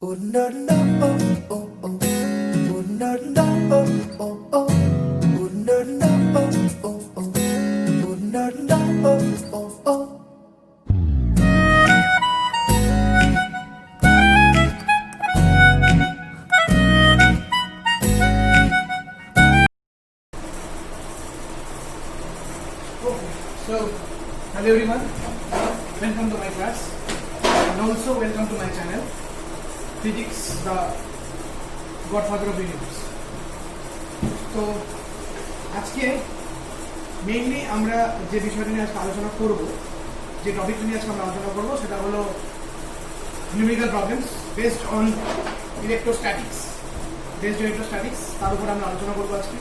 Oh no no oh oh oh oh no no oh oh oh oh no no oh oh oh oh no no oh oh oh. Okay, so hello everyone, welcome to my class and also welcome to my channel Physics, the Godfather of the Universe. তো আজকে mainly আমরা যে বিষয়টা নিয়ে আজকে আলোচনা করব, যে টপিকটা নিয়ে আজকে আমরা আলোচনা করব সেটা হলো numerical problems based on electrostatics. তার উপর আমরা আলোচনা করব আজকে।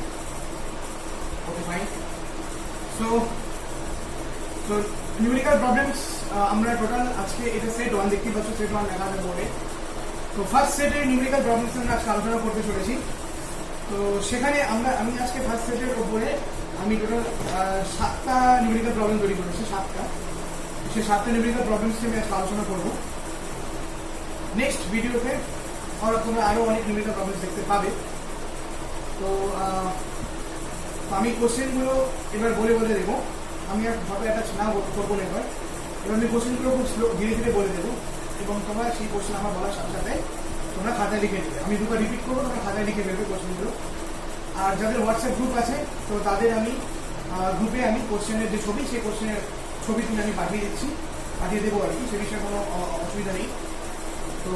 Okay fine. So numerical problems আমরা টোটাল আজকে এটা সেট 1 দেখতে পাচ্ছ, সেট 1 লেখা আছে বোর্ডে। তো ফার্স্ট সেটে নিউমেরিক্যাল প্রবলেমস আমরা আজকে আলোচনা করতে চলেছি। তো সেখানে আমি আজকে ফার্স্ট সেটের উপরে আমি টোটাল 7টা নিউমেরিক্যাল প্রবলেম তৈরি করেছি। সেই 7টা নিউমেরিক্যাল প্রবলেমস নিয়ে আমি আজকে আলোচনা করবো। নেক্সট ভিডিওতে তোমরা আরো অনেক নিউমেরিক্যাল প্রবলেমস দেখতে পাবে। তো আমি কোশ্চেনগুলো এবার বলে দেবো। আমি ভাবে একটা না করবো না এবার আমি কোশ্চেনগুলো খুব ধীরে ধীরে বলে দেবো এবং তোমরা সেই কোশ্চেন আমার বলার সাথে সাথে তোমরা খাতায় লিখে নেবে। আমি দুটো রিপিট করবো, তোমরা খাতায় লিখে নেবে কোশ্চেনগুলো। আর যাদের হোয়াটসঅ্যাপ গ্রুপ আছে তো তাদের আমি গ্রুপে আমি কোশ্চেনের যে ছবি, সেই কোশ্চেনের ছবি তুলে আমি পাঠিয়ে দেবো আর কি। সে বিষয়ে কোনো অসুবিধা নেই। তো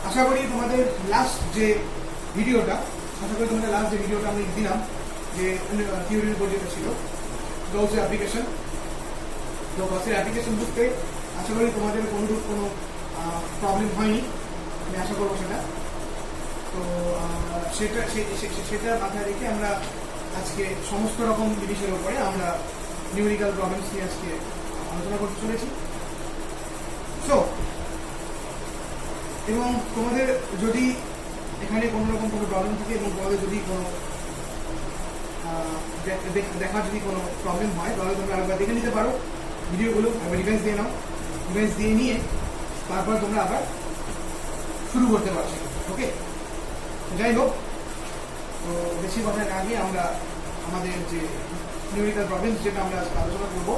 আশা করি তোমাদের লাস্ট যে ভিডিওটা আমি দিলাম, যে থিওরির উপর যেটা ছিল গauss's অ্যাপ্লিকেশন, তো গauss's অ্যাপ্লিকেশন বুঝতে আশা করি তোমাদের কোনো প্রবলেম হয়নি, আমি আশা করবো সেটা। তো সেটা মাথায় রেখে আমরা আজকে সমস্ত রকম জিনিসের উপরে আমরা নিউমেরিক্যাল প্রবলেমস নিয়ে আজকে আলোচনা করতে চলেছি। সো এবং তোমাদের যদি এখানে কোনো রকম কোনো প্রবলেম থাকে এবং তোমাদের যদি কোনো দেখার যদি কোনো প্রবলেম হয় তাহলে তোমরা আবার দেখে নিতে পারো ভিডিওগুলো, আবার রিভাইজ দিয়ে নাও। রিভাইজ দিয়ে নিয়ে তারপর তোমরা আবার শুরু করতে পারছো। ওকে, যাই হোক, তো বেশি কথা না গিয়ে আমরা আমাদের যে নিউমেরিক্যাল প্রবলেমস যেটা আমরা আজকে আলোচনা করবো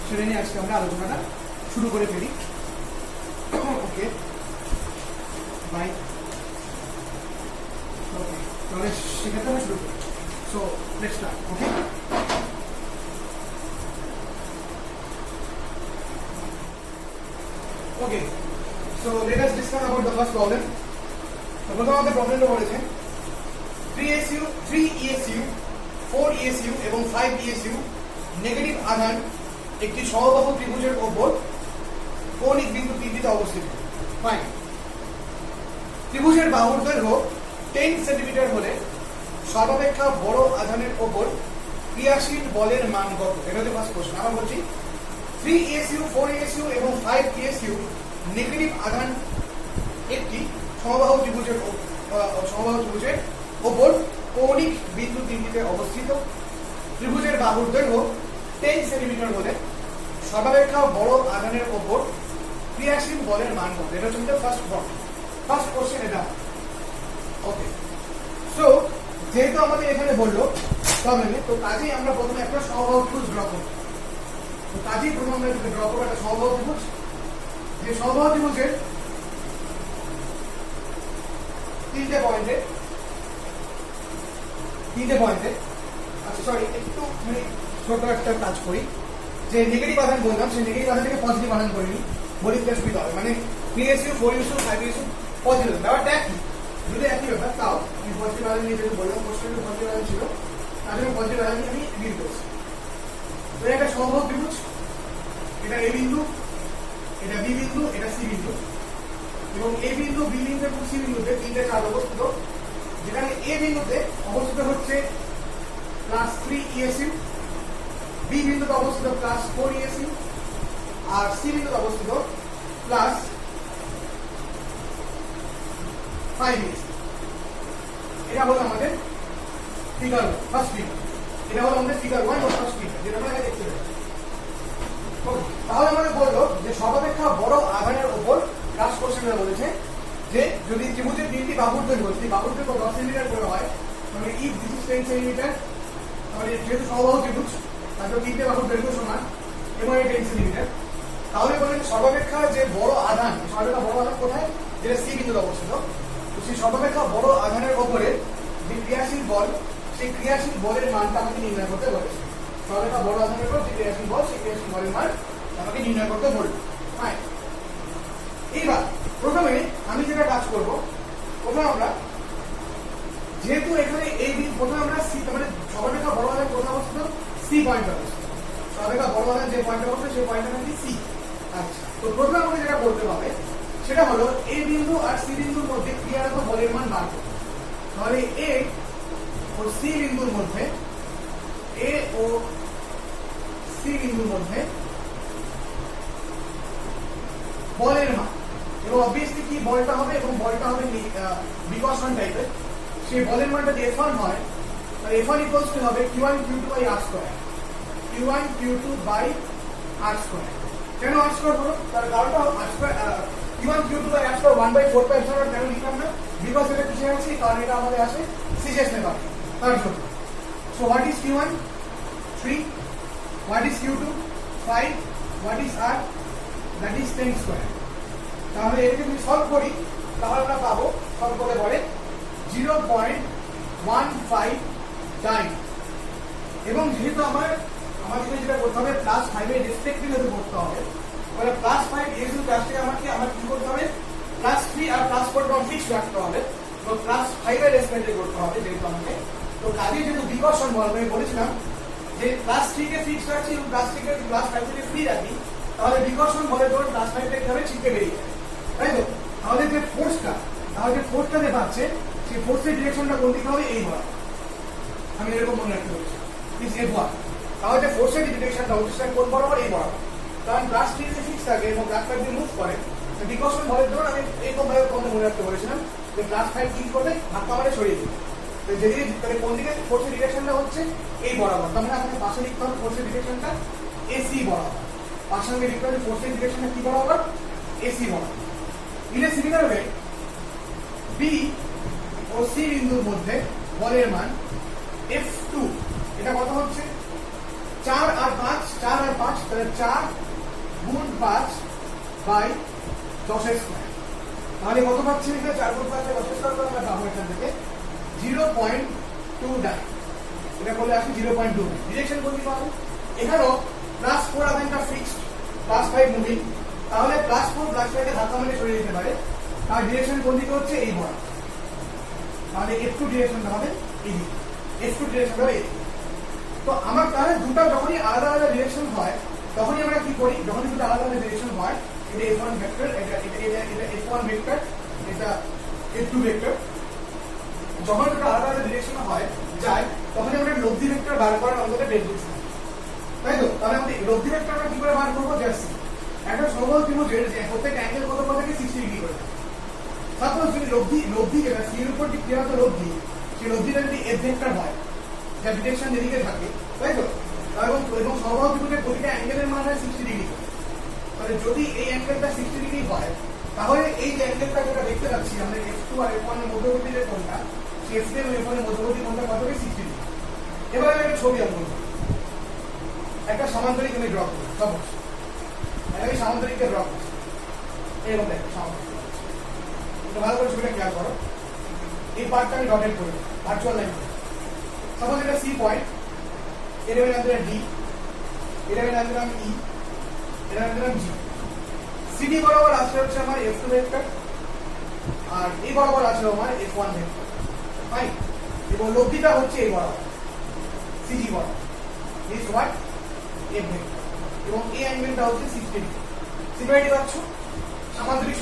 সেটা নিয়ে আজকে আমরা আলোচনাটা শুরু করে ফেলি। Okay bye. ওকে, তাহলে সেক্ষেত্রে আমরা শুরু করি। So let's start. Okay. Okay. So let us discuss about the first problem. The প্রথম প্রবলেমটা বলেছে 3 ESU 4 ESU এবং 5 ESU নেগেটিভ আধান একটি সমবাহু ত্রিভুজের উপর কৌণিক বিন্দু তিনটিতে অবস্থিত। ফাইন। ত্রিভুজের বাহুর দৈর্ঘ্য 10 সেন্টিমিটার হলে সর্বাপেক্ষা বড় আধানের ওপর ক্রিয়াশীল বলের মান কত? এটা হচ্ছে ফার্স্ট কোশ্চেন। আমরা বলছি 3 ESU 4 ESU এবং 5 ESU নেগেটিভ আধান একটি সমবাহু ত্রিভুজের ওপর কৌণিক বিন্দু তিনটিতে অবস্থিত। ত্রিভুজের বাহুর দৈর্ঘ্য 10 সেন্টিমিটার হলে সর্বাপেক্ষা বড় আধানের ওপর ক্রিয়াশীল বলের মান কত? এটা হচ্ছে ফার্স্ট কোশ্চেন এটা। ওকে, সো যেহেতু আমাদের এখানে বললো প্রবলেমে, তো কাজেই আমরা প্রথমে একটা সমবাহু ত্রিভুজ ড্র করব। তো কাজেই প্রথমে আমরা ড্র করবো একটা সমবাহু ত্রিভুজ। যে সমবাহু ত্রিভুজের তিনটে পয়েন্টে আচ্ছা সরি একটু মানে ছোট একটা কাজ করি। যে নেগেটিভ আধান বললাম, সেই নেগেটিভ আধান থেকে পজিটিভ আধান করিনি, বলি সুবিধা হবে। মানে 3 ESU 4 ESU 5 ESU পজিটিভ, ব্যাপারটা একই, যদি একই ব্যাপার। তাও আমি পজিটিভ আধান নিয়ে যেহেতু বললাম, কোশ্চেনে পজিটিভ আধান ছিল, তার জন্য পজিটিভ আধান নিয়ে আমি ডিল করছি। তো একটা সমবাহু ত্রিভুজ, এটা এ বিন্দু, এটা বি বিন্দু, এটা সি বিন্দু, এবং এ বিন্দু, বি বিন্দু এবং সি বিন্দুতে তিনটে চাঁদ অবস্থিত। যেখানে এ বিন্দুতে অবস্থিত হচ্ছে +3 ESU, বি বিন্দুতে অবস্থিত +4 ESU, আর সি বিন্দুতে অবস্থিত +5 ESU। এটা হলো আমাদের ফিগার ফার্স্ট ফিগার। এটা হলো আমাদের ফিগার 1 ও ফার্স্ট ফিগার, যেটা আমরা দেখতে পাচ্ছি। তাহলে আমাদের বললো যে সর্বাপেক্ষা বড় আধানের উপর কাজ করছে যদি ত্রিভুজের তিনটি বাহুর দৈর্ঘ্য যদি বাহুর দৈর্ঘ্য 10 সেন্টিমিটার করে হয় তাহলে ইফ দিস ইজ 10 সেন্টিমিটার তাহলে যেহেতু সমবাহু ত্রিভুজ তাহলে তিনটে বাহুর দৈর্ঘ্য সমান এবং এই 10 সেন্টিমিটার তাহলে বলেন সর্বাপেক্ষা যে বড় আধান সর্বাপেক্ষা বড় আধান কোথায় যেটা সি বিন্দুতে অবস্থিত তো সেই সর্বাপেক্ষা বড় আধানের উপরে যে ক্রিয়াশীল বল সেই ক্রিয়াশীল বলের মানটা আমাকে নির্ণয় করতে বলেছে সর্বাপেক্ষা বড় আধানের উপর যে ক্রিয়াশীল বল সেই ক্রিয়াশীল বলের মান আমাকে নির্ণয় করতে বলবে ফাইন এইবার প্রথমে আমি যেটা কাজ করব প্রথমে আমরা যেহেতু এখানে এই প্রথমে আমরা সি মানে সর্বাপেক্ষা বড় আধান কোথায় অবস্থিত সি পয়েন্টে অবস্থিত সর্বাপেক্ষা বড় আধান যে পয়েন্টে অবস্থিত সেই পয়েন্টের নাম কি সি আচ্ছা তো প্রথমে আমাকে যেটা করতে হবে সেটা হলো এ বিন্দু আর সি বিন্দুর মধ্যে ক্রিয়ারত বলের মান বার করতে তাহলে এ ও সি বিন্দুর মধ্যে এ ও সি বিন্দুর মধ্যে বলের মান এবং অবভিয়াসলি কি বলটা হবে এবং বলটা হবে বিকর্ষণ টাইপের সেই বলের মানটা যদি F1 হয় তাহলে F1 ইকুয়ালস টু হবে Q1 Q2 by R square Q1 Q2 by R square কেন R স্কয়ার হলো তার কারণটা R square Q1 Q2 by R square 1/4 কেন লিখলাম না বিকজ এটা কিসে আছে কারণ এটা আমাদের আছে সিজেস নেবার তার জন্য so what is Q1 3 what is Q2 5 what is R that is 10 square তাহলে এটাকে যদি সলভ করি তাহলে আমরা পাবো সলভ করে পরে 0.159 এবং যেহেতু আমাদের যেটা করতে হবে +5 এর রেসপেক্টিভে করতে হবে তাহলে +5 এই যে কাজটাকে আমার কি করতে হবে +3 আর +4 টার্ম ফিক্স রাখতে হবে তো +5 এর রেসপেক্টিভে করতে হবে যেহেতু আমাকে তো কাজে যেহেতু বিকর্ষণ বল আমি বলেছিলাম যে +3 কে ফিক্স রাখছি এবং +3 কে +5 কে ফ্রি রাখি তাহলে বিকর্ষণ বলের দৌড় +5 টা কিভাবে ছিটকে বেরিয়ে যায় তাই তো তাহলে যে ফোর্সটা যে পাচ্ছে সেই ফোর্সের ডিরেকশনটা কোন দিকে হবে এই বরাবর আমি এরকম মনে রাখতে বলছি প্লিজ F1 তাহলে যে ফোর্সের ডিরেকশনটা হচ্ছে সেটা কোন বরাবর এই বরাবর কারণ +3 কে ফিক্স থাকে এবং +5 দিয়ে মুভ করে তো বিকর্ষণ বলের দৌড় আমি এইরকম ভাবে মনে রাখতে বলেছিলাম যে +5 কি করবে ধাক্কা মারে সরিয়ে দিবে তো যেদিকে তাহলে কোন দিকে ফোর্সের ডিরেকশনটা হচ্ছে এই বরাবর তার মানে আপনাকে পাশে লিখতে হবে ফোর্সের ডিরেকশনটা AC বরাবর পাশে লিখতে হবে ফোর্সের ডিরেকশনটা কি বরাবর AC বরাবর In a similar way, B O C বিন্দুর মধ্যে বলের মান F2 এটা কত হচ্ছে 4 আর 5 তাহলে 4 গুণ 5 বাই 10 এর স্কয়ার তাহলে কত পাচ্ছি এটা 4 গুণ 5 বাই 10 এর স্কয়ার করে আমরা পাবো এখান থেকে 0.29 এটা বলে আসি 0.29 ডিরেকশন কোন দিকে হবে এখানেও +4 আধানটা ফিক্সড +5 মুভিং তাহলে +4 +5 কে ধাক্কা মেরে সরিয়ে দিতে পারে তার ডিরেকশন কোন দিকে হচ্ছে এই বরাবর তাহলে F2 ডিরেকশনটা হবে এই দিকে F2 ডিরেকশন হবে এই তো আমার তাহলে দুটো যখনই আলাদা আলাদা ডিরেকশন হয় তখনই আমরা কি করি যখনই দুটো আলাদা আলাদা ডিরেকশন হয় এটা F1 ভেক্টর এটা F1 ভেক্টর এটা F2 ভেক্টর যখন দুটো আলাদা আলাদা ডিরেকশন হয় যায় তখন আমরা লব্ধি ভেক্টর বার করার অন্তত ডেরিভেটিভ তাই তো তাহলে আমরা লব্ধি ভেক্টর আমরা কি করে বার করব জাস্ট একটা সমবাহু ত্রিভুজের যে প্রত্যেক অ্যাঙ্গেল কত থাকে 60 ডিগ্রি করে সাপোজ যদি লব্ধি যেটা সি এর উপর যে ক্রিয়ারত লব্ধি সেই লব্ধিটা যদি এফ ভেক্টর হয় যা ডিরেকশন যেদিকে থাকে তাই তো এবং সমবাহু ত্রিভুজের প্রতিটা অ্যাঙ্গেলের মান হয় 60 ডিগ্রি তাহলে যদি এই অ্যাঙ্গেলটা 60 ডিগ্রি হয় তাহলে এই যে অ্যাঙ্গেলটা যেটা দেখতে পাচ্ছি আমরা F2 আর F1 এর মধ্যবর্তী যে কোণটা সেই F2 এবং F1 এর মধ্যবর্তী কোণটা কত হবে 60 ডিগ্রি এবার আমি একটা ছবি আঁকবো একটা সমান্তরিক আমি ড্র করব সাপোজ আমি সামান্তরিককে ড্র করছি এরকম দেখো সামান্তরিক তো ভালো করে ছবিটা খেয়াল করো এই পার্টটা আমি ডটেড করব ভার্চুয়াল লাইন সাপোজ এটা সি পয়েন্ট এর নাম দিলাম ডি এর নাম দিলাম ই এর নাম দিলাম জি সিডি বরাবর আসলে হচ্ছে আমার F2 ভেক্টর আর এই বরাবর আছে আমার F1 ভেক্টর ফাইন এবং লব্ধিটা হচ্ছে এই বরাবর সিজি বরাবর ইজ হোয়াট F ভেক্টর এবং এই অ্যাঙ্গেলটা হচ্ছে 60 ডিগ্রি সিমিলারিটি পাচ্ছো সামান্তরিক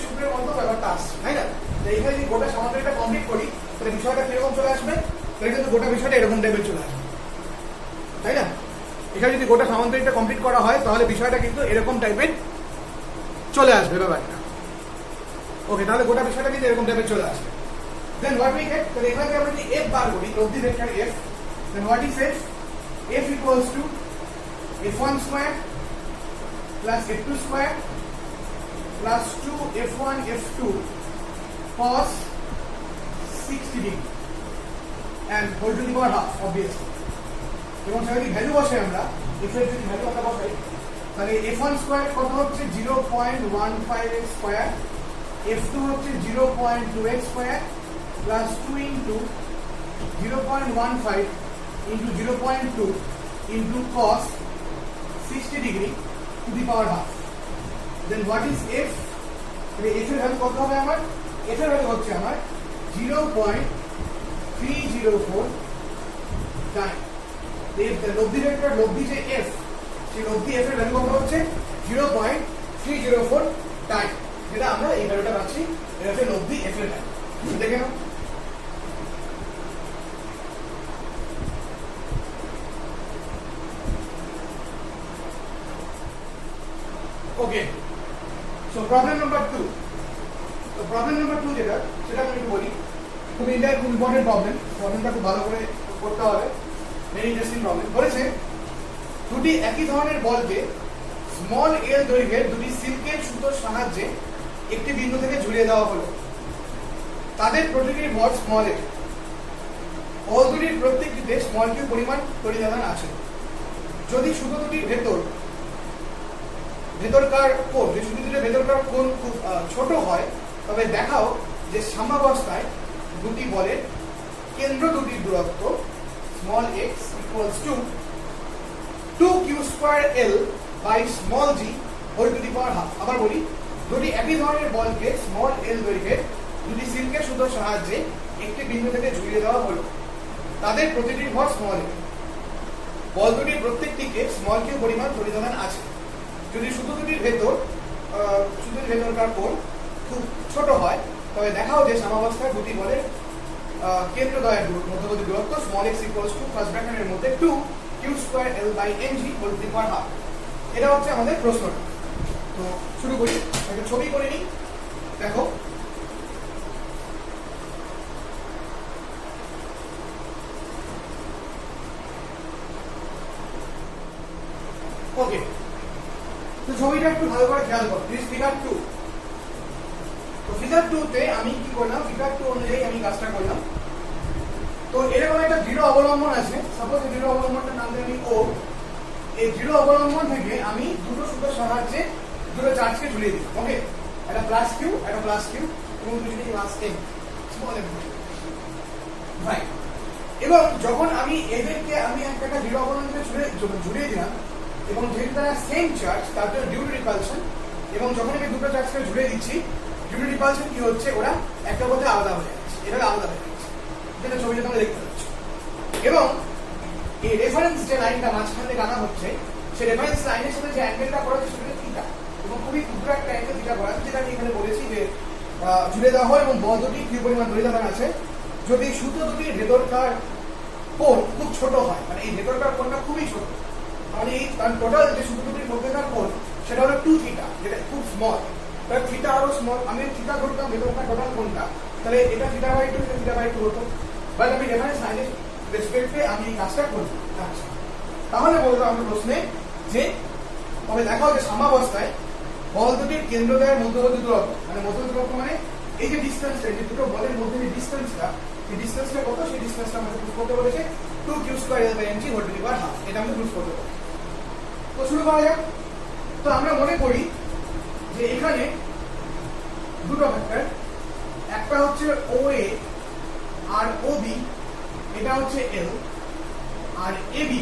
সূত্রের মতো ব্যাপারটা আসছে তাই না তো এইখানে যদি গোটা সামান্তরিকটা কমপ্লিট করি তাহলে বিষয়টা কিরকম চলে আসবে তাহলে কিন্তু গোটা বিষয়টা এরকম টাইপের চলে আসবে তাই না এখানে যদি গোটা সামান্তরিকটা কমপ্লিট করা হয় তাহলে বিষয়টা কিন্তু এরকম টাইপের চলে আসবে ব্যাপারটা ওকে তাহলে গোটা বিষয়টা কিন্তু এরকম টাইপের চলে আসবে দেন হোয়াট উই গেট তাহলে এখানে আমরা যদি f বার করি লব্ধি vector f then what is f equals to F1 square plus F2 square plus 2f1 f2 cos 60 degree and whole to the power half obviously এবং সেটা যদি ভ্যালু বসাই আমরা f এর যদি ভ্যালু আমরা বসাই তাহলে f1 স্কয়ার কত হচ্ছে 0.15x স্কয়ার f2 হচ্ছে 0.2x square plus 2 into 0.15 into 0.2 into cos 60 degree to the power half. Then what is f? F এর ভ্যালু কত হবে আমার? f এর ভ্যালু হচ্ছে আমার 0.304 টাইম। এই লব্ধি ভেক্টর লব্ধি যে f সেই লব্ধি f এর ভ্যালু কত হচ্ছে 0.304 টাইম। যেটা আমরা এই ভ্যালুটা পাচ্ছি এটা হচ্ছে লব্ধি f এর ভ্যালু। দেখে নাও। Okay, so problem number 2. So problem number 2 যেটা সেটা আমি একটু বলি খুব ইম্পর্টেন্ট প্রবলেমটা খুব ভালো করে করতে হবে ভেরি ইন্টারেস্টিং প্রবলেম বলেছে দুটি একই ধরনের বলকে স্মল এল দৈর্ঘ্যের দুটি সিল্কের সুতোর সাহায্যে একটি বিন্দু থেকে ঝুলিয়ে দেওয়া হলো তাদের প্রতিটির ভর স্মল এল বল দুটির প্রত্যেকটিতে স্মল কিউ পরিমাণ তড়িৎ আছে যদি সুতো দুটির ভেতরকার কোণ যে সুতো দুটির ভেতরকার কোণ খুব ছোট হয় তবে দেখাও যে সাম্যাবস্থায় দুটি বলের কেন্দ্র দুটির দূরত্ব small x equals to 2q2l by small g whole to the power half. আবার বলি দুটি একই ধরনের বলকে স্মল l দৈর্ঘ্যের দুটি সিল্কের সুতোর সাহায্যে একটি বিন্দু থেকে ঝুলিয়ে দেওয়া হলো তাদের প্রতিটির ভর স্মল l বল দুটির প্রত্যেকটিকে স্মল কিউ পরিমাণ তড়িৎ আছে যদি সুতো দুটির ভেতরকার কোণ খুব ছোট হয় তবে দেখাও যে সাম্যাবস্থায় দুটি বলের কেন্দ্রদ্বয়ের মধ্যবর্তী দূরত্ব small x equals to first ব্র্যাকেটের মধ্যে 2q2l by mg whole to the power half. এটা হচ্ছে আমাদের প্রশ্নটা। তো শুরু করি, একটা ছবি করে নিই। দেখো ওকে, তো ছবিটা একটু ভালো করে খেয়াল করো। This figure 2। তো ফিগার 2 তে আমি কি করলাম, ফিগার 2 অনুযায়ী আমি কাজটা করলাম। তো এরকম একটা দৃঢ় অবলম্বন আছে, সাপোজ এই দৃঢ় অবলম্বনটার নাম দিই আমি ও। এই দৃঢ় অবলম্বন থেকে আমি দুটো সুতোর সাহায্যে দুটো চার্জকে ঝুলিয়ে দিই। ওকে, একটা প্লাস কিউ এবং দুটো plus M small M. Right. এবং যখন আমি এদেরকে আমি একটা দৃঢ় অবলম্বনকে ঝুলিয়ে দিলাম এবং যেহেতু তারা সেম চার্জ তার জন্য ডিউ টু রিপালশন, এবং যখন আমি দুটো চার্জকে ঝুলিয়ে দিচ্ছি ডিউ টু রিপালশন কি হচ্ছে, ওরা একটা পথে আলাদা হয়ে যাচ্ছে, এটা আলাদা হয়ে যাচ্ছে, যেটা ছবিটা তোমরা দেখতে পাচ্ছ। এবং এই রেফারেন্স যে লাইনটা মাঝখান থেকে আনা হচ্ছে সেই রেফারেন্স লাইনের সাথে যে অ্যাঙ্গেলটা করা হচ্ছে সেটা থিটা, এবং খুবই ক্ষুদ্র একটা অ্যাঙ্গেল থিটা করা আছে, যেটা আমি এখানে বলেছি যে ঝুলে দেওয়া হয় এবং বল দুটি কিউ পরিমাণ তড়িৎ আছে যদি সুতো দুটির ভেতরকার কোণ খুব ছোট হয়, মানে এই ভেতরকার কোণটা খুবই ছোট, মানে এই টোটাল যে সুতো দুটির মধ্যেকার কোণ সেটা হলো 2 থিটা, যেটা খুব স্মল। তাহলে থিটা আরো স্মল, আমি থিটা ধরতাম ভেতরকার টোটাল কোণটা, তাহলে এটা থিটা বাই 2 থিটা বাই 2 হতো। বাট আমি রেফারেন্স লাইনের রেসপেক্টে আমি এই কাজটা করব। আচ্ছা, তাহলে বলবো আমরা প্রশ্নে যে তবে দেখাও যে সাম্যাবস্থায় বল দুটির কেন্দ্রদ্বয়ের মধ্যবর্তী দূরত্ব, মানে মধ্যবর্তী দূরত্ব মানে এই যে ডিসটেন্সটা, যে দুটো বলের মধ্যে যে ডিসটেন্সটা, এই ডিসটেন্সটা কত, সেই ডিসটেন্সটা আমাদের প্রুফ করতে বলেছে 2q2l by mg whole to the power half. এটা আমাদের প্রুফ করতে বলেছে। তো শুরু করা যাক। তো আমরা মনে করি যে এখানে দুটো ভেক্টর, একটা হচ্ছে OA আর OB, এটা হচ্ছে L, আর AB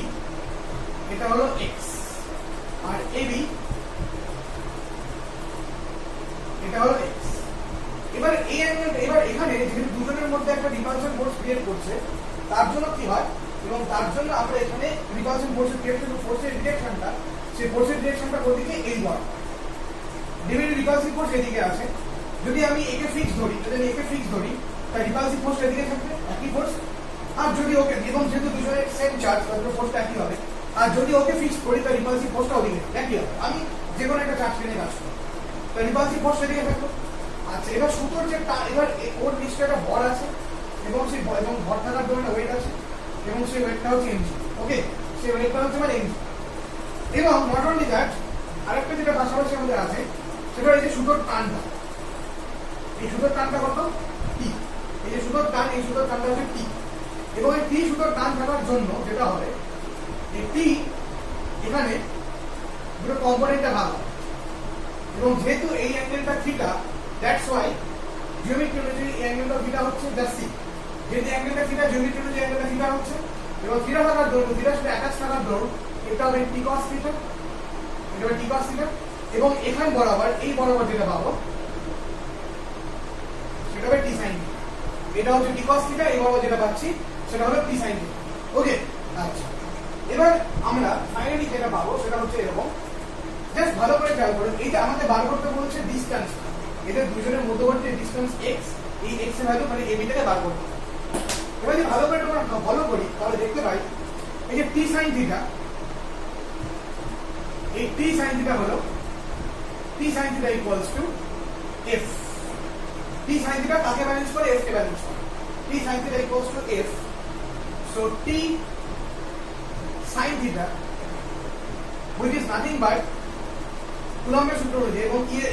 এটা হলো X, আর AB এটা হলো X। এবার এই অ্যাঙ্গেল, এবার এখানে যেহেতু দুজনের মধ্যে একটা রিপালশন ফোর্স ক্রিয়েট করছে, তার জন্য কি হয়, এবং তার জন্য আমরা এখানে রিপালশন ফোর্স ক্রিয়েট করব, ফোর্সের ডিরেকশনটা, সেই ফোর্সের ডিরেকশনটা কোদিকে, এই বল ডিভিডি রিপালসিভ ফোর্স এদিকে আছে। যদি আমি একে ফিক্স ধরি, তাই রিপালসিভ ফোর্স এদিকে থাকবে, একই ফোর্স। আর যদি ওকে, এবং যেহেতু দুজনের সেম চার্জ, তাহলে ফোর্সটা একই হবে। আর যদি ওকে ফিক্স করি তাই রিপালসিভ ফোর্সটা ওদিকে একই হবে। আমি যে কোনো একটা চার্জ নিয়ে কাজ করি, তাই রিপালসিভ ফোর্স এদিকে থাকবে। আচ্ছা, এবার সুতোর যে এবার ওর নিশ্চয় একটা ভর আছে, এবং সেই এবং ভর থাকার জন্য ওয়েট আছে, এবং সেই ওয়েটটা হচ্ছে mg। ওকে, সেই ওয়েটটা হচ্ছে মানে mg। এবং নট অনলি দ্যাট, আরেকটা যেটা পাশাপাশি আমাদের আছে সেটা হচ্ছে সুতোর টানটা। এই সুতোর টানটা কত? টি। এই যে সুতোর টান, এই সুতোর টানটা হচ্ছে টি। এবং এই টি সুতোর টান থাকার জন্য যেটা হবে, এই টি এখানে দুটো কম্পোনেন্টে ভাগ হয়। এবং যেহেতু এই অ্যাঙ্গেলটা থিটা, দ্যাটস ওয়াই জিওমেট্রি অনুযায়ী এই অ্যাঙ্গেলটা থিটা হচ্ছে জাস্ট সি। যেহেতু অ্যাঙ্গেলটা থিটা, জিওমেট্রি অনুযায়ী অ্যাঙ্গেলটা থিটা হচ্ছে, এবং থিটা থাকার দৌড়, থিটার সাথে অ্যাটাচ থাকার দৌড়, এটা হবে টি কস থিটা, এটা হবে টি কস থিটা। এবং এখান বরাবর, এই বরাবর যেটা পাবো সেটা হবে টি সাইন থিটা। এটা হচ্ছে টি কস থিটা, এই বরাবর যেটা পাচ্ছি সেটা হলো টি সাইন থিটা। ওকে, আচ্ছা। এবার আমরা ফাইনালি যেটা পাবো সেটা হচ্ছে এরকম। জাস্ট ভালো করে খেয়াল করুন, এই যে আমাদের বার করতে বলছে ডিসটেন্স, এদের দুজনের মধ্যবর্তী ডিসটেন্স এক্স, এই এক্স এর ভ্যালু মানে এবি থেকে বার করতে হবে। এবার যদি ভালো করে তোমরা ফলো করি তাহলে দেখতে পাই এই যে টি সাইন থিটা, এই টি সাইন থিটা হলো T sine theta equals to F. T sine theta কাকে ব্যালেন্স করে? এফ কে ব্যালেন্স করে। T sine theta equals to F. So T sine theta which is nothing but কুলম্বের সূত্র অনুযায়ী,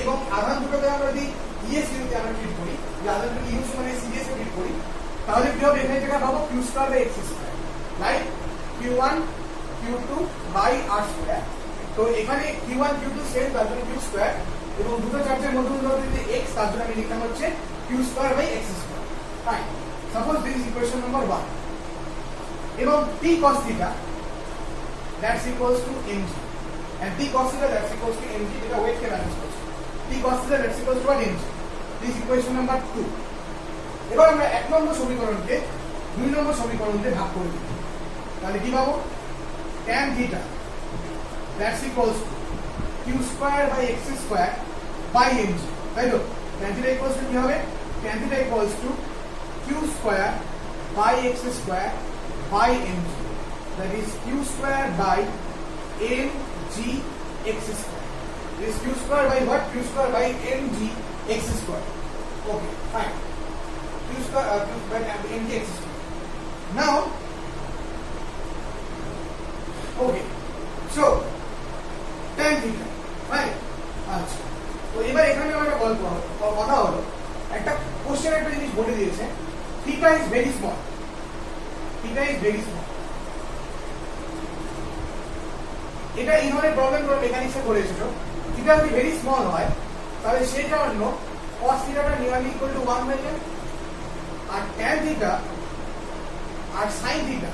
এবং আধান দুটোকে আমরা যদি ইএস ইউতে আমরা ট্রিট করি, যে আধান দুটো ইউ মানে সিরিয়াস এ ট্রিট করি, তাহলে কি হবে? এখানে যেটা পাবো Q square by x square, right? কিউ1 কিউ2 by R square. তো এখানে কিউ1 কিউ2 সেম, তার জন্য কিউ স্কয়ার, এবং দুটো চার্জের মধ্যবর্তী এক্স, তার জন্য আমি লিখলাম হচ্ছে Q square by x square. Fine, suppose this is equation number 1। এবং T cos theta that's equals to mg, and t cos theta that's equals to mg, যেটা ওয়েট কে ব্যালেন্স করছে। t cos theta that's equals to what? mg. This equation number 2. এবার আমরা 1 নম্বর সমীকরণকে 2 নম্বর সমীকরণ দিয়ে ভাগ করে দিই। তাহলে কি পাবো? tan theta that's equals to q square by x square by mg, তাই তো? tan theta equals to কি হবে? tan theta equals to q square by x square by mg, that is q square by mg x square. This q square by what? Q square by mg x square. Okay, fine. Q square by mg x square. Now, okay, so tan theta, fine. আচ্ছা, তো এবার এখানে আমরা কথা হলো, একটা question একটা জিনিস বলে দিয়েছে, theta is very small. Theta is very small. এটা এই ধরনের প্রবলেম করে মেকানিক্সে করেছিল। থিটা যদি ভেরি স্মল হয় তাহলে সেই জন্য cos থিটাটা নিয়ারলি ইকুয়াল টু 1 হয়ে যায়, আর tan থিটা আর sin থিটা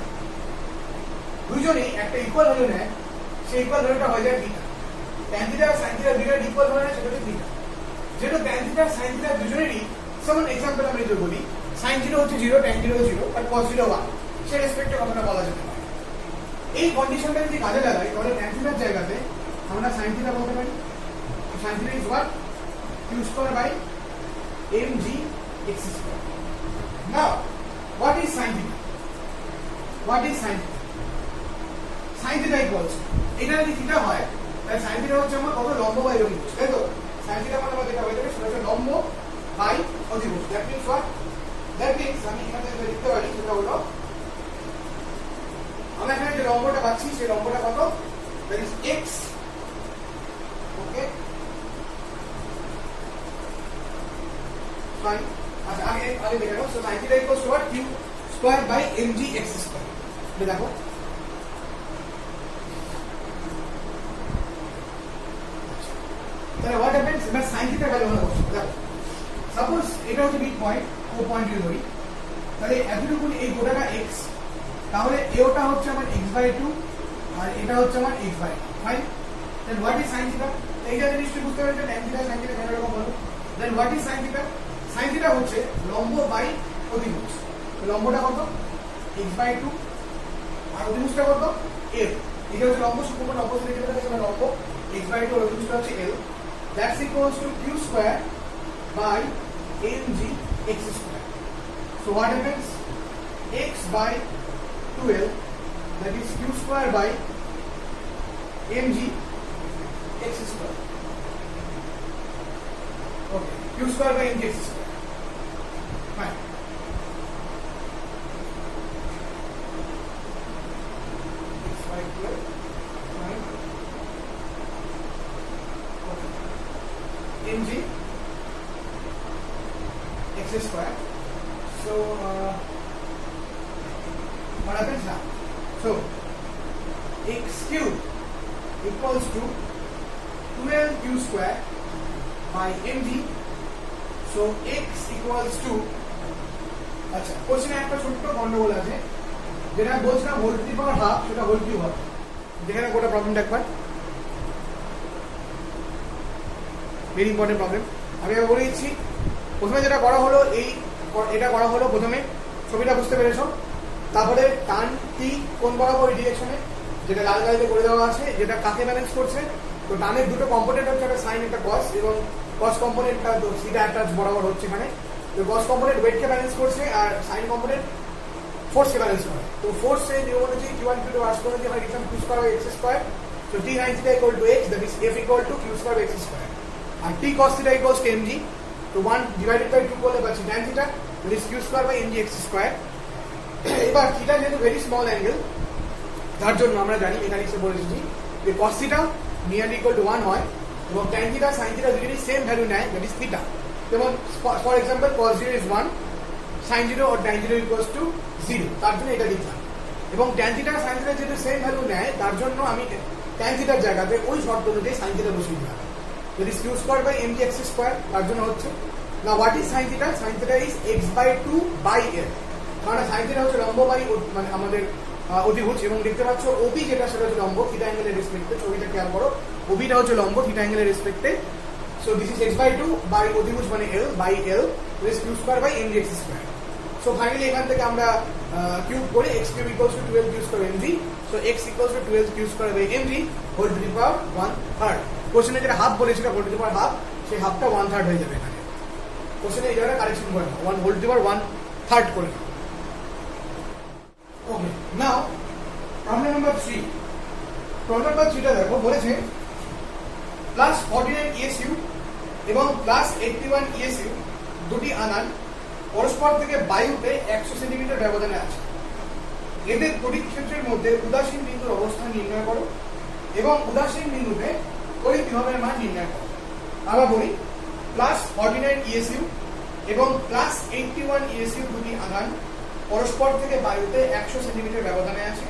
দুজনেই একটা ইকুয়াল ভ্যালু নেয়, সেই ইকুয়াল ভ্যালুটা হয়ে যায় থিটা। tan থিটা আর sin থিটা দুটোর ইকুয়াল ভ্যালু নেয়, সেটা হচ্ছে থিটা। যেহেতু tan থিটা আর sin থিটা দুজনেরই, যেমন एग्जांपल আমরা যদি বলি sin 0 হচ্ছে 0, tan 0 0, আর cos 0 1, সেই রেসপেক্টে কথাটা বলা যেতে পারে। এই কন্ডিশনটা যদি কাজে লাগাই তাহলে tan থিটার জায়গাতে আমরা sin থিটা বলতে পারি। sin theta is what? q square by mg x square. Now, what is sin theta? What is sin theta? Sin theta equals, এটা যদি থিটা হয় তাহলে sin theta হচ্ছে আমার কত? লম্ব বাই অতিভুজ, তাই তো? sin theta মানে আমাদের যেটা হয়ে যাবে সেটা হচ্ছে লম্ব বাই অতিভুজ। That means what? That means আমি এখানে যেটা লিখতে পারি সেটা হলো, আমরা এখানে যে লম্বটা পাচ্ছি সেই লম্বটা কত? That is x। Okay, fine. আচ্ছা, আগে দেখে নাও। So sin theta equals to what? q square by mg x square. দেখো, তাহলে what happens? এবার sin theta ভ্যালু আমরা বসবো। দেখো, সাপোজ এটা হচ্ছে মিড পয়েন্ট, ও পয়েন্ট ধরি, তাহলে এতটুকু এই গোটাটা x, তাহলে এওটা হচ্ছে আমার x/2 আর এটা হচ্ছে আমার x/2। Fine, then what is sin theta? এইটা জিনিসটা বুঝতে পারলে tan থিটা sin থিটা কেন এরকম হলো। Then what is sin theta? sin theta হচ্ছে লম্ব বাই অতিভুজ। তো লম্বটা কত? x/2 আর অতিভুজটা কত? l। এটা হচ্ছে লম্ব, সম্পূর্ণ অপোজিট দিকে থাকে, লম্ব x/2 আর অতিভুজটা হচ্ছে l। That's equals to q square by mg x square. So what happens? x by 12, that is q square by mg x square. Okay, q square by mg x square. Fine. X by 12. Fine. Okay. square. So what happens now? So x cube equals to 12q square by mg. So x equals to, আচ্ছা কোশ্চেনে একটা ছোট্ট গন্ডগোল আছে, যেটা বলছিলাম whole to the power half, সেটা whole cube হবে। যেখানে গোটা প্রবলেমটা একবার ভেরি ইম্পর্টেন্ট প্রবলেম আমি আবার বলে দিচ্ছি। প্রথমে যেটা করা হলো, এটা করা হলো, প্রথমে ছবিটা বুঝতে পেরেছো। তারপরে টান টি কোন বরাবর ডিরেকশনে, যেটা লাল গাড়িতে করে দেওয়া আছে, যেটা কাকে ব্যালেন্স করছে। তো টানের দুটো কম্পোনেন্ট হচ্ছে, একটা সাইন একটা কস, এবং কস কম্পোনেন্টটা সিধা অ্যাটাচ বরাবর হচ্ছে এখানে। তো কস কম্পোনেন্ট ওয়েটকে ব্যালেন্স করছে, আর সাইন কম্পোনেন্ট ফোর্সকে ব্যালেন্স করে। তো ফোর্সে নিয়ম অনুযায়ী q1 q2 আর করে দিয়ে হয় লিখলাম q square by x square. So t sin theta equal to x, that is f equal to q square by x square, and t cos theta equals to mg. So 1 divided by 2 করলে পাচ্ছি tan theta, that is q square by mg x square. এবার theta যেহেতু very small angle, তার জন্য আমরা জানি মেকানিক্সে বলেছি যে cos theta nearly equal to 1 হয়, এবং tan theta sin theta যদি সেম ভ্যালু নেয়, that is theta. যেমন for example cos 0 is 1, sin 0 or tan 0 equals to 0, তার জন্য এটা লিখলাম। এবং tan theta sin theta যেহেতু সেম ভ্যালু নেয়, তার জন্য আমি tan theta এর জায়গাতে ওই শর্ত অনুযায়ী sin theta বসিয়ে দিলাম, that is q square by mg x square, তার জন্য হচ্ছে। Now what is sin theta? Sin theta is x by 2 by l, কারণ sin theta হচ্ছে লম্ব বাই মানে আমাদের অতিভুজ, এবং দেখতে পাচ্ছ OB যেটা সেটা হচ্ছে লম্ব থিটা অ্যাঙ্গেলের রেসপেক্টে। ছবিটা খেয়াল করো, OB টা হচ্ছে লম্ব theta অ্যাঙ্গেলের রেসপেক্টে। So this is x by 2 by অতিভুজ মানে l by l, that is q square by mg x square. So finally এখান থেকে আমরা কিউব করে x cube equals to 12q square mg. So x equals to 12q square by mg whole to the power 1/3. কোশ্চেনে যেটা half বলেছিল whole to the power half, সেই হাফটা 1/3 হয়ে যাবে এখানে। কোশ্চেনে এই জায়গাটা কারেকশন করে নাও, 1 whole to the power 1/3 করে নাও। ওকে, নাও প্রবলেম নাম্বার 3। প্রবলেম নাম্বার 3টা দেখো, বলেছে প্লাস 49 ESU এবং প্লাস 81 ESU দুটি আধান পরস্পর থেকে বায়ুতে 100 সেন্টিমিটার ব্যবধানে আছে। এদের তড়িৎ ক্ষেত্রের মধ্যে উদাসীন বিন্দুর অবস্থান নির্ণয় করো এবং উদাসীন বিন্দুতে তড়িৎ বিভবের মান নির্ণয় করো। আবার বলি, প্লাস 49 ESU এবং প্লাস 81 ESU দুটি আধান পরস্পর থেকে বায়ুতে 100 সেন্টিমিটার ব্যবধানে আছে।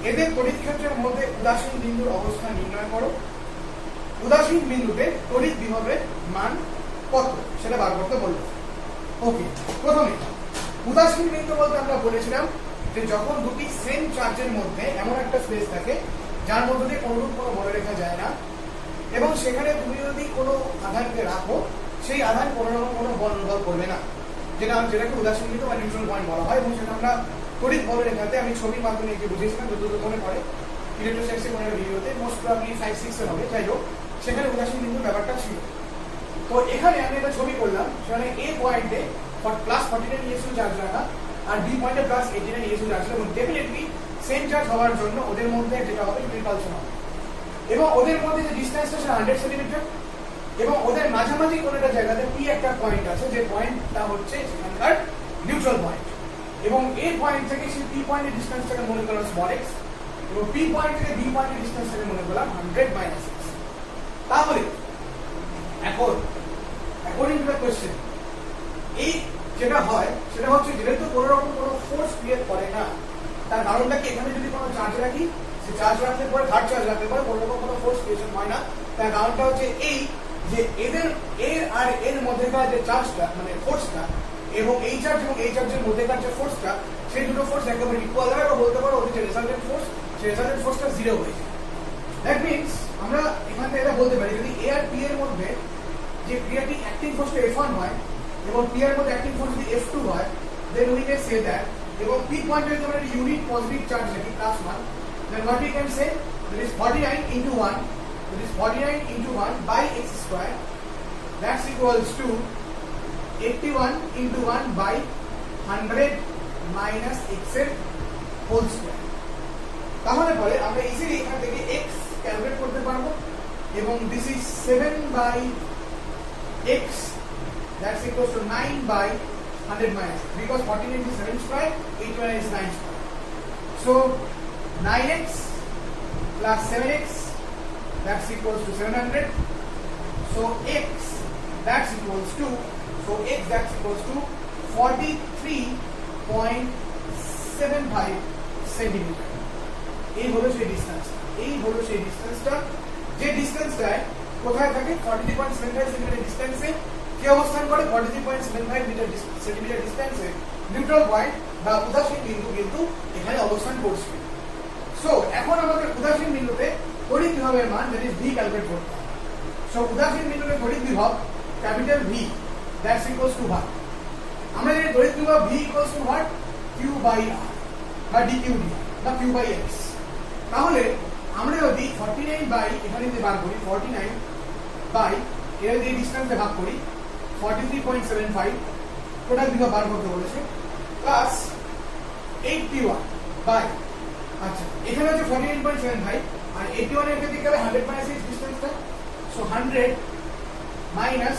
এদের তড়িৎ ক্ষেত্রের মধ্যে উদাসীন বিন্দুর অবস্থান নির্ণয় করো। উদাসীন বিন্দুতে তড়িৎ বিভবের মান কত সেটা বার করতে বলবো। ওকে, প্রথমে উদাসীন বিন্দু বলতে আমরা বলেছিলাম যে যখন দুটি সেম চার্জের মধ্যে এমন একটা স্পেস থাকে যার মধ্যে দিয়ে কোনোরূপ কোনো বলরেখা যায় না, এবং সেখানে তুমি যদি কোনো আধানকে রাখো, সেই আধান কোনো রকম কোনো বল অনুভব করবে না, যেটাকে উদাসীন বিন্দু বা নিউট্রাল পয়েন্ট বলা হয়। এবং সেটা আমরা তড়িৎ বলরেখাতে আমি ছবির মাধ্যমে এঁকে বুঝিয়েছিলাম, যতদূর মনে পড়ে ইলেকট্রোস্ট্যাটিক্সের কোনো একটা ভিডিওতে, মোস্ট প্রবাবলি 5-6 এর হবে। যাই হোক, সেখানে উদাসীন বিন্দুর ব্যাপারটা ছিল। তো এখানে আমি একটা ছবি করলাম, সেখানে এ পয়েন্টে প্লাস 49 ESU চার্জ রাখা, আর বি পয়েন্টে প্লাস 89 ESU চার্জ রাখা, এবং ডেফিনেটলি সেম চার্জ হওয়ার জন্য ওদের মধ্যে যেটা হবে রিপালশন হবে, এবং ওদের মধ্যে যে ডিসটেন্সটা সেটা 100 সেন্টিমিটার, এবং ওদের মাঝামাঝি কোনো একটা জায়গাতে পি একটা পয়েন্ট আছে, যে পয়েন্টটা হচ্ছে সেখানকার নিউট্রাল পয়েন্ট। এবং এ পয়েন্ট থেকে সেই পি পয়েন্টের ডিসটেন্সটাকে মনে করলাম স্মল এক্স, এবং পি পয়েন্ট থেকে বি পয়েন্টের ডিসটেন্সটাকে মনে করলাম 100 - x। তাহলে এখন অ্যাকর্ডিং টু দ্য কোশ্চেন, এই যেটা হয় সেটা হচ্ছে যেহেতু কোনো রকম কোনো ফোর্স ক্রিয়েট করে না, তার কারণটা কি, এখানে যদি কোনো চার্জ রাখি, সে চার্জ রাখলে পরে থার্ড চার্জ রাখলে পরে কোনো রকম কোনো ফোর্স ক্রিয়েশন হয় না। তার কারণটা হচ্ছে এই যে এদের এর আর এর মধ্যেকার যে চার্জটা মানে ফোর্সটা, এবং এই চার্জ এবং এই চার্জের মধ্যেকার যে ফোর্সটা, সেই দুটো ফোর্স একেবারে ইকুয়াল হয়, বা বলতে পারো ওদের যে রেজাল্টেন্ট ফোর্স, সেই রেজাল্টেন্ট ফোর্সটা 0 হয়ে যায়। দ্যাট মিনস আমরা এখান থেকে এটা বলতে পারি, যদি এ আর পি এর মধ্যে যে ক্রিয়াটি অ্যাক্টিং ফোর্সটা F1 হয় এবং পি এর মধ্যে অ্যাক্টিং ফোর্স যদি F2 হয়, then we can say that, এবং পি পয়েন্টে যদি আমরা ইউনিট পজিটিভ চার্জ রাখি +1, then what we can say, that is 49 into 1, that is 49 into 1 by x square, that's equals to 81 into 1 by 100 minus x এর whole square. তাহলে পরে আমরা easily এখান থেকে x ক্যালকুলেট করতে পারবো, এবং this is 7 by x, that's equals to 9 by 100 minus, because 49 is 7 square, 81 is 9 square. So 9x plus 7x, that's equals to 700. So x that's equals to, so x that's equals to 43.75 centimetre. এই হলো সেই ডিসটেন্সটা, যে ডিসটেন্সটায় কোথায় থাকে 43.75 centimetre ডিসটেন্সে কি অবস্থান করে, 43.75 centimetre ডিসটেন্সে neutral point বা উদাসীন বিন্দু কিন্তু এখানে অবস্থান করছে। সো এখন আমাদের উদাসীন বিন্দুতে তড়িৎ বিভবের মান যেটি v ক্যালকুলেট করতে হবে। সো উদাসীন বিন্দুতে তড়িৎ বিভব capital V that's equals to what, আমরা জানি তড়িৎ বিভব v equals to what, q by r বা dq dr বা q বাই x। তাহলে আমরা যদি 49 বাই এখানে যে বার করি 49 বাই এর যে ডিসটেন্সে ভাগ করি 43.75 টোটাল বিভব বার করতে বলেছে, প্লাস 81 বাই, আচ্ছা এখানে হচ্ছে 49.75 আর 81 এর দিকে হবে 100 মাইনাস এই ডিসটেন্সটা, so 100 minus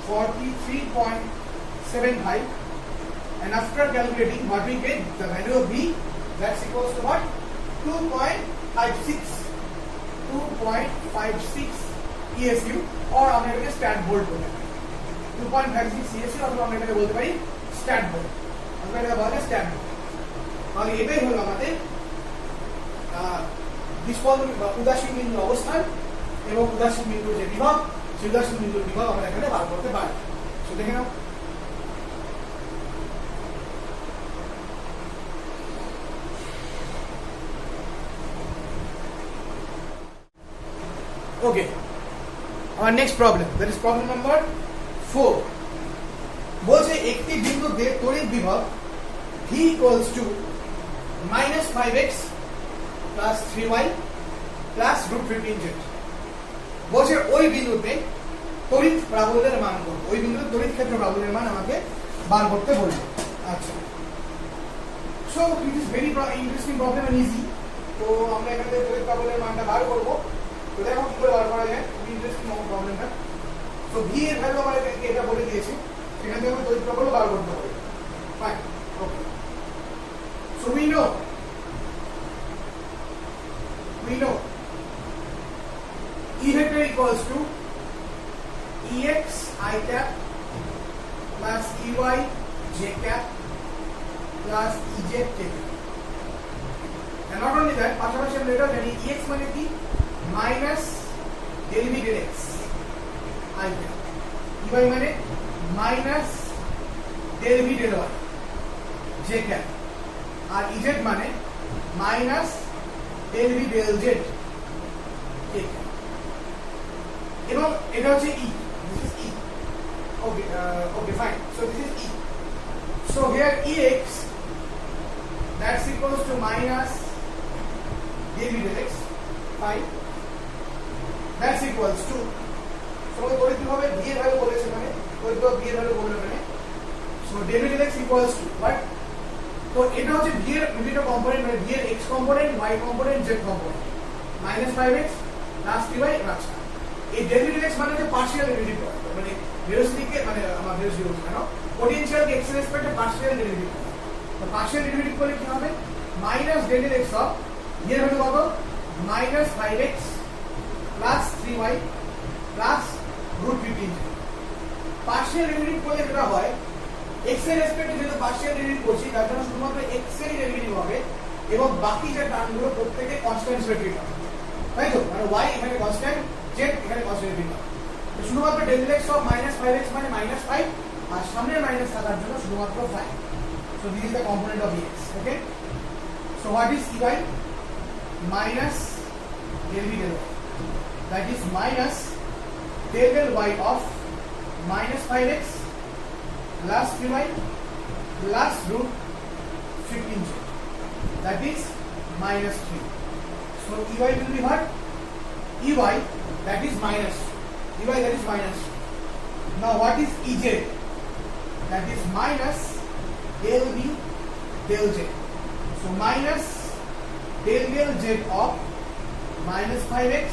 43.75 and after calculating what we get the value of v that's equals to what, 2.56 ESU or আমরা এটাকে স্ট্যাট ভোল্ট বলতে পারি, 2.56 ESU অথবা আমরা এটাকে বলতে পারি স্ট্যাট ভোল্ট, আমরা এটাকে বলা হয় স্ট্যাট ভোল্ট। তাহলে এটাই হলো আমাদের বিস্ফোরণ বা উদাসীন বিন্দুর অবস্থান এবং উদাসীন বিন্দুর যে বিভব, সেই উদাসীন বিন্দুর বিভব আমরা এখানে বার করতে পারি। সো দেখে নাও, okay, our next problem, that is problem number 4 বলছে একটি বিন্দুতে তড়িৎ বিভব v equals to minus 5x plus 3y plus root 15z। বলছে ওই বিন্দুতে তড়িৎ প্রাবল্যের মান কত, ওই বিন্দুতে তড়িৎ ক্ষেত্র প্রাবল্যের মান আমাকে বার করতে বলবে। আচ্ছা, so it is very interesting problem and easy. তো আমরা এখান থেকে তড়িৎ প্রাবল্যের মানটা বার করব। তো দেখো কি করে বার করা যায়, খুব ইন্টারেস্টিং প্রবলেমটা। তো v এর ভ্যালু আমাদের এটা বলে দিয়েছে, সেখান থেকে আমরা তড়িৎ প্রাবল্য বার করতে হবে। Fine, okay. So we know E vector equals to Ex I cap plus Ey j cap plus Ez k cap। And not only that, পাশাপাশি আমরা এটা জানি Ex মানে কি, minus del v del x I cap, Ey মানে minus del v del y j cap, আর Ez মানে minus del v del z k cap। এবং এটা হচ্ছে E, this is E, okay fine, so this is E, so here Ex that's equals to minus del v del x, fine, that's equals to, so তড়িৎ বিভবের v এর value বলেছে, মানে তড়িৎ বিভব v এর ভ্যালু বললো এখানে, so del v del x equals to what, তো এটা হচ্ছে v এর বিভিন্ন কম্পোনেন্ট, মানে v এর x component, y component, z component, minus 5x plus 3y plus এই del v del x মানে হচ্ছে পার্শিয়াল ডেরিভেটিভ, মানে ভেলোসিটিকে, মানে আমরা ভেলোসিটি বলছি কেন, পোটেনশিয়ালকে x এর রেসপেক্টে পার্শিয়াল ডেরিভেটিভ, তো পার্শিয়াল ডেরিভেটিভ করলে কি হবে, minus del del x of v এর ভ্যালু কত, minus 5x plus 3y plus root 15। Partial derivative করলে যেটা হয়, x এর রেসপেক্টে যেহেতু পার্শিয়াল ডেরিভেটিভ করছি, তার জন্য শুধুমাত্র x এর ডেরিভেটিভ হবে এবং বাকি যে টার্মগুলো প্রত্যেককে কনস্ট্যান্ট হিসেবে ট্রিট হবে, তাই তো, মানে y এখানে কনস্ট্যান্ট, z এখানে কনস্ট্যান্ট ট্রিট হবে। তো শুধুমাত্র del del x of minus 5x মানে minus 5, আর সামনে মাইনাস থাকার জন্য শুধুমাত্র 5। So this is the component of x, okay? So what is Ey? Minus del v del y, that is minus del del y of minus 5x plus 3y plus root 15z, that is minus 3. So Ey will be what? Ey that is minus, Ey that is minus. Now what is Ez? That is minus del v del z. So minus del z of minus 5x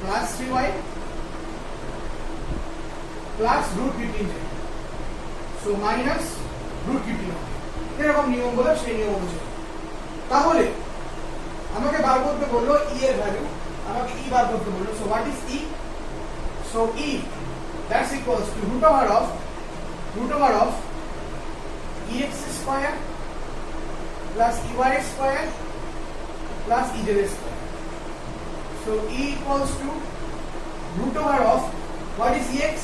plus 3y plus root 15z. So minus root 15. এরকম নিয়মগুলো সেই নিয়ম অনুযায়ী। তাহলে আমাকে বার করতে বললো E এর ভ্যালু, আমাকে E বার করতে বললো। So what is E? So E that's equals to root over of ex square plus ey square plus ez square. So e equals to root over of what is ex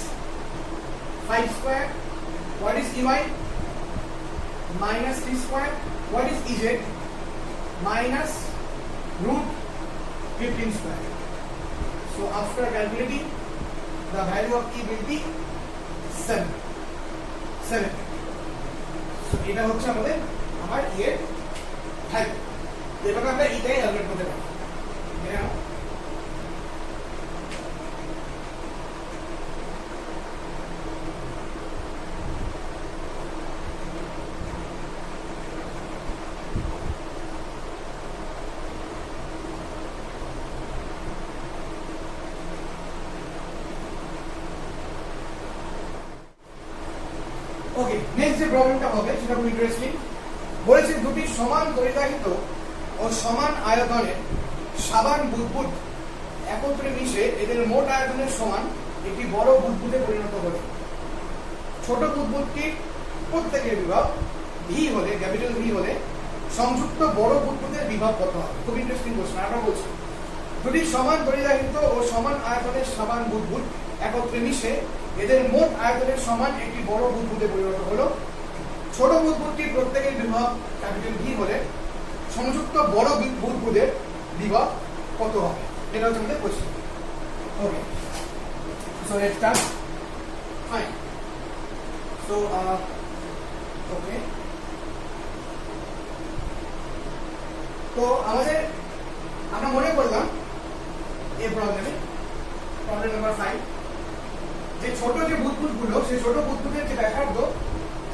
5 square, what is ey minus 3 square, what is ez minus root 15 square. So after calculating, the value of e will be 7. So এটা হচ্ছে আমাদের আমার e এর value. এভাবে আমরা এটাই calculate করতে পারি। ওকে, নেক্সট যে প্রবলেমটা হবে সেটা খুব ইন্টারেস্টিং। বলেছে দুটি সমান দৈর্ঘ্যায়িত ও সমান আয়তনের সাবান বুদবুদ একত্রে মিশে এদের মোট আয়তনের সমান একটি বড় বুদবুদে পরিণত হলো। ছোট বুদবুদটির প্রত্যেকের বিভব ভি হলে, ক্যাপিটাল ভি হলে সংযুক্ত বড় বুদবুদের বিভব কত হবে? খুব ইন্টারেস্টিং কোশ্চেন। আমরা বলছি দুটি সমান দৈর্ঘ্যায়িত ও সমান আয়তনের সাবান বুদবুদ একত্রে মিশে এদের মোট আয়তনের সমান একটি বড় বুদবুদে পরিণত হলো। ছোট বুদবুদটির প্রত্যেকের বিভব ক্যাপিটাল ভি হলে সংযুক্ত বড় বুদবুদের বিভব কত হবে? এটা হচ্ছে আমাদের question. Okay, so let's start. Fine. So okay, তো আমরা মনে করলাম এই প্রবলেম নাম্বার 5 যে ছোট যে বুদবুদগুলো, সেই ছোট বুদবুদের যে ব্যাসার্ধ,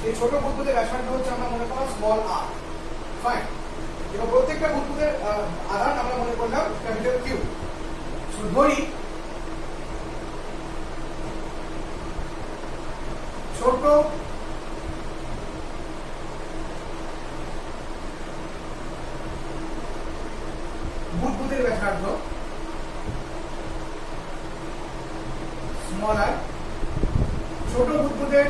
সেই ছোট বুদবুদের ব্যাসার্ধ হচ্ছে আমরা মনে করলাম স্মল আর। ফাইন। এবং প্রত্যেকটা বুদবুদের আধান আমরা মনে করলাম ক্যাপিটাল কিউ। সো ধরি ছোট বুদবুদের ব্যাসার্ধ স্মল আর, ছোট বুদবুদের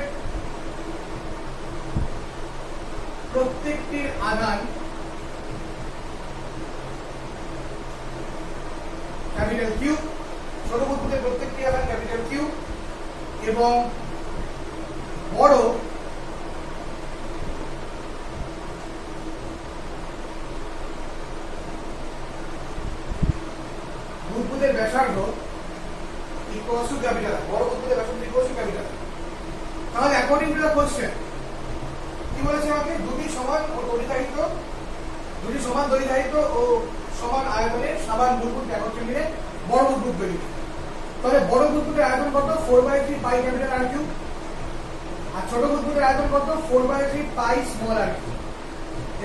প্রত্যেকটির আধান ক্যাপিটাল কিউ, ছোট বুদবুদের প্রত্যেকটি আধান ক্যাপিটাল কিউ, এবং বড় বুদবুদের ব্যাসার্ধ ইকুয়ালস টু ক্যাপিটাল আর। বড় বুদবুদের ব্যাসার্ধ ইকুয়ালস টু ক্যাপিটাল আর। তাহলে অ্যাকর্ডিং টু দ্য কোশ্চেন কি বলেছে আমাকে? দুটি সমান দৈর্ঘ্যায়িত ও সমান আয়তনের সাবান বুদবুদ একত্রে মিলে বড় বুদবুদ তৈরি। তাহলে বড় বুদবুদের আয়তন কত? 4/3 পাই ক্যাপিটাল আর কিউব। আর ছোট বুদবুদের আয়তন কত? 4/3 পাই স্মল আর কিউব।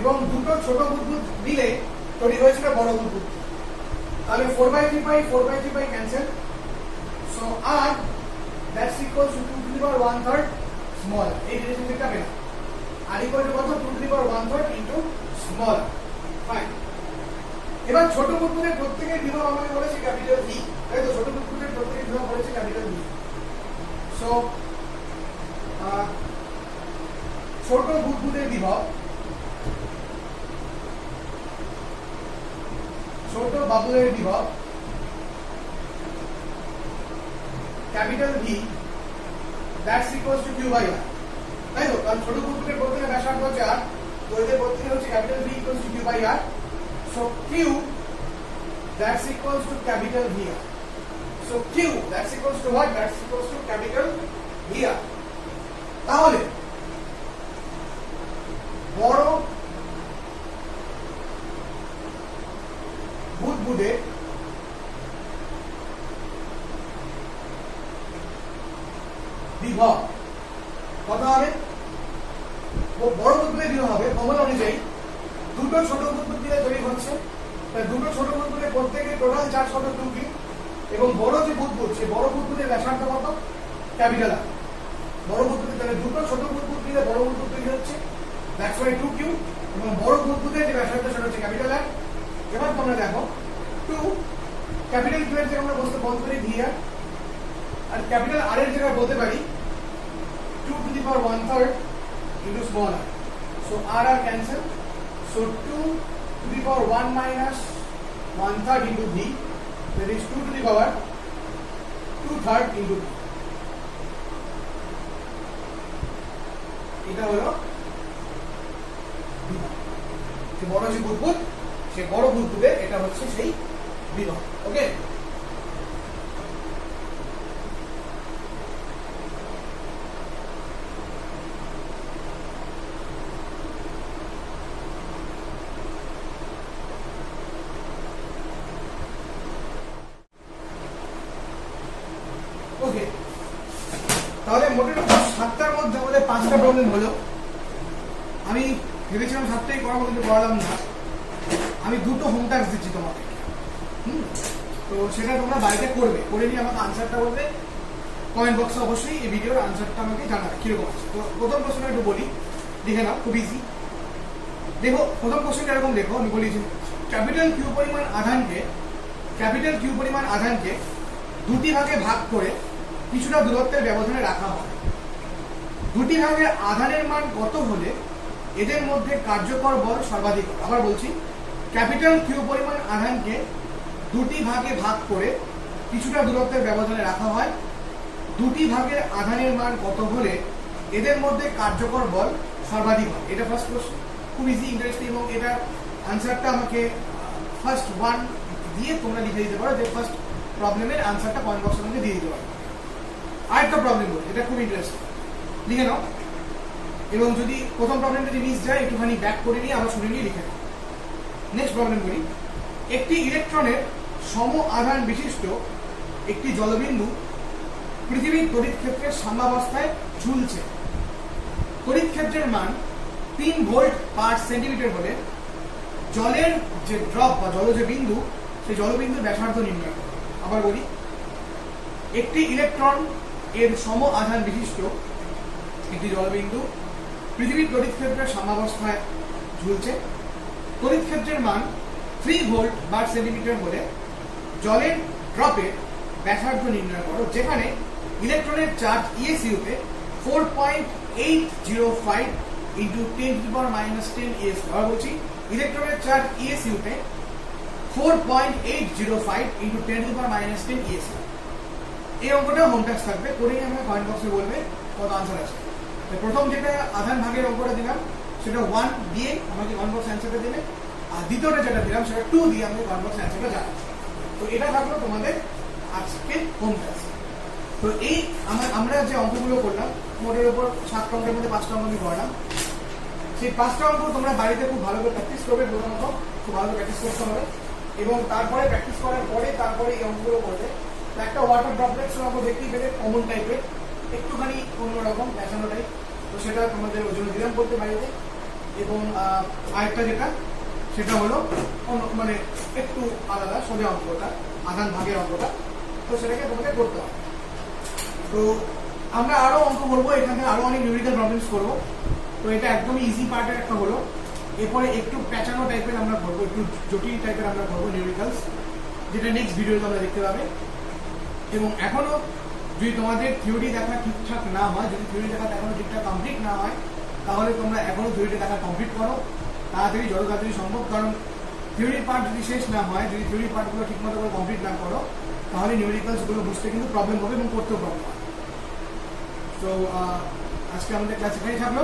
এবং দুটো ছোট বুদবুদ মিলে তৈরি হয়েছিল বড় বুদবুদ। তাহলে 4/3 pi cancel. So R that's equals to 2 to the power 1/3 small. এই রিলেশনশিপটা পেলাম। আর ইকুয়াল টু কত? 2 to the power 1/3 into small. Fine. এবার ছোট বুদবুদের প্রত্যেকের বিভব আমাকে বলেছে ক্যাপিটাল ভি, তাই তো? ছোট বুদবুদের প্রত্যেকের বিভব বলেছে ক্যাপিটাল ভি। সো ছোট বুদবুদের বিভব, ছোট বাবুলের বিভব capital V, that's equals to Q by r, তাই তো? কারণ ছোট বুদবুদের প্রত্যেকের ব্যাসার্ধ হচ্ছে আর, তো এদের প্রত্যেকের হচ্ছে capital V equals to Q by R. So Q that's equals to capital VR. So Q that's equals to what? That's equals to capital VR. তাহলে বড় বুদবুদে বিভব কত হবে? বড় বুদবুদের বিভব হবে ফর্মুলা অনুযায়ী দুটো ছোট বুদবুদ দিয়ে তৈরি হচ্ছে। দুটো ছোট বুদবুদের প্রত্যেকে টোটাল চার্জ কত? 2 কিউ। এবং বড় যে বুদবুদ, সেই বড় বুদবুদের ব্যাসার্ধ কত? Capital R. বড় বুদবুদের, তাহলে দুটো ছোট বুদবুদ দিয়ে বড় বুদবুদ তৈরি হচ্ছে, দ্যাটস ওয়াই 2 কিউ। এবং বড় বুদবুদের যে ব্যাসার্ধ সেটা হচ্ছে ক্যাপিটাল আর। এবার তোমরা দেখো 2 ক্যাপিটাল কিউ এর যে আমরা বলতে বলতে পারি ভি আর, আর ক্যাপিটাল আর এর জায়গায় বলতে পারি 2 to the power 1/3 into small r. So r cancel. So 2 to the power 1 minus 1/3 into v, that is 2 to the power 2/3 into v. এটা হলো বিভব। যে বড় যে বুদবুদ, সে বড় বুদবুদের এটা হচ্ছে সেই বিভব। ওকে, ওকে, তাহলে মোটামুটি 7টার মধ্যে আমাদের 5টা প্রবলেম হলো। আমি ভেবেছিলাম 7টাই করাবো, কিন্তু করালাম না। আমি 2টো হোম টাস্ক দিচ্ছি তোমাকে, তো সেটা তোমরা বাড়িতে করবে, করে নিয়ে আমাকে আনসারটা বলবে কমেন্ট বক্সে। অবশ্যই এই ভিডিওর আনসারটা আমাকে জানাবে কিরকম আছে। তো প্রথম প্রশ্নটা একটু বলি, দেখে নাও, খুব ইজি। দেখো প্রথম কোশ্চেনটা এরকম, দেখো আমি বলেছি ক্যাপিটাল কিউ পরিমাণ আধানকে দুটি ভাগে ভাগ করে কিছুটা দূরত্বের ব্যবধানে রাখা হয়। দুটি ভাগের আধানের মান কত হলে এদের মধ্যে কার্যকর বল সর্বাধিক হবে? আবার বলছি, ক্যাপিটাল কিউ পরিমাণ আধানকে দুটি ভাগে ভাগ করে কিছুটা দূরত্বের ব্যবধানে রাখা হয়। দুটি ভাগের আধানের মান কত হলে এদের মধ্যে কার্যকর বল সর্বাধিক হয়? এটা ফার্স্ট প্রশ্ন, খুব ইজি, ইন্টারেস্টিং, এবং এটার আনসারটা আমাকে ফার্স্ট ওয়ান দিয়ে তোমরা লিখে দিতে পারো, যে ফার্স্ট প্রবলেমের আনসারটা কমেন্ট বক্সের মধ্যে দিয়ে দিতে পারো। আরেকটা প্রবলেম বলি, এটা খুব ইন্টারেস্টিং, লিখে নাও। এবং যদি প্রথম প্রবলেম যদি মিস যায়, একটুখানি ব্যাক করে নিয়ে আবার শুনে নিয়ে লিখে নাও। নেক্সট প্রবলেম বলি, একটি ইলেকট্রনের সম আধান বিশিষ্ট একটি জলবিন্দু পৃথিবীর তড়িৎ ক্ষেত্রের সাম্যাবস্থায় ঝুলছে। তড়িৎ ক্ষেত্রের মান 3 ভোল্ট পার সেন্টিমিটার হলে জলের যে ড্রপ বা জল যে বিন্দু, সেই জলবিন্দুর ব্যাসার্ধ নির্ণয় করো। আবার বলি, একটি ইলেকট্রন এর সম আধান বিশিষ্ট একটি জলবিন্দু পৃথিবীর তড়িৎ ক্ষেত্রের সাম্যাবস্থায় ঝুলছে। তড়িৎ ক্ষেত্রের মান 3 ভোল্ট পার সেন্টিমিটার হলে জলের ড্রপের ব্যাসার্ধ নির্ণয় করো, যেখানে ইলেকট্রনের চার্জ ইএসইউতে 4.805 into 10 to the power -10 ES। আবার বলছি, ইলেকট্রনের চার্জ ইএসইউতে 4.805 into 10 to the power -10 ES। এই অঙ্কটা হোম টাস্ক থাকবে, করেই আমাকে কমেন্ট বক্সে বলবে কত আনসার আছে। প্রথম যেটা আধান ভাগের অঙ্কটা দিলাম, সেটা 1 দিয়ে আমাকে কমেন্ট বক্সে অ্যান্সারটা দেবে, আর দ্বিতীয়টা যেটা দিলাম সেটা 2 দিয়ে আমাকে কমেন্ট বক্সে অ্যান্সারটা জানাবে। তো এটা থাকলো তোমাদের আজকে হোম টাস্ক। তো এই আমরা যে অঙ্কগুলো করলাম, মোটের উপর 7টা অঙ্কের মধ্যে 5টা অঙ্ক আমি করলাম। সেই 5টা অঙ্ক তোমরা বাড়িতে খুব ভালো করে প্র্যাকটিস করবে, প্রথমত খুব ভালো করে প্র্যাকটিস করতে হবে, এবং তারপরে প্র্যাকটিস করার পরে তারপরে এই অঙ্কগুলো করবে। একটা ওয়াটার ড্রপলেটস অঙ্ক দেখতেই পেলে, কমন টাইপের, একটুখানি অন্যরকম প্যাটার্ন টাইপ, তো সেটা তোমাদের ওই জন্য দিলাম করতে বাড়িতে। এবং আরেকটা যেটা, সেটা হলো মানে একটু আলাদা, সোজা অঙ্কটা, আধান ভাগের অঙ্কটা, তো সেটাকে তোমাকে করতে হবে। তো আমরা আরো অঙ্ক করবো, এখানে আরো অনেক নিউমেরিক্যাল প্রবলেমস করবো। তো এটা একদমই ইজি পার্টের একটা হলো। এরপরে একটু প্যাচানো টাইপের আমরা করবো, একটু জটিল টাইপের আমরা করবো নিউমেরিক্যালস, যেটা নেক্সট ভিডিওতে আমরা দেখতে পাবে। এবং এখনো যদি তোমাদের থিওরি দেখা ঠিকঠাক না হয়, যদি থিওরি দেখা এখনো ঠিকঠাক কমপ্লিট না হয়, তাহলে তোমরা এখনো থিওরিটা দেখা কমপ্লিট করো তাড়াতাড়ি, যত তাড়াতাড়ি সম্ভব। কারণ থিওরির পার্ট যদি শেষ না হয়, যদি থিওরির পার্টগুলো ঠিকমতো করে কমপ্লিট না করো, তাহলে নিউমেরিক্যালসগুলো বুঝতে কিন্তু প্রবলেম হবে এবং করতেও প্রবলেম হবে। তো আজকে আমাদের ক্লাস এখানেই থাকলো।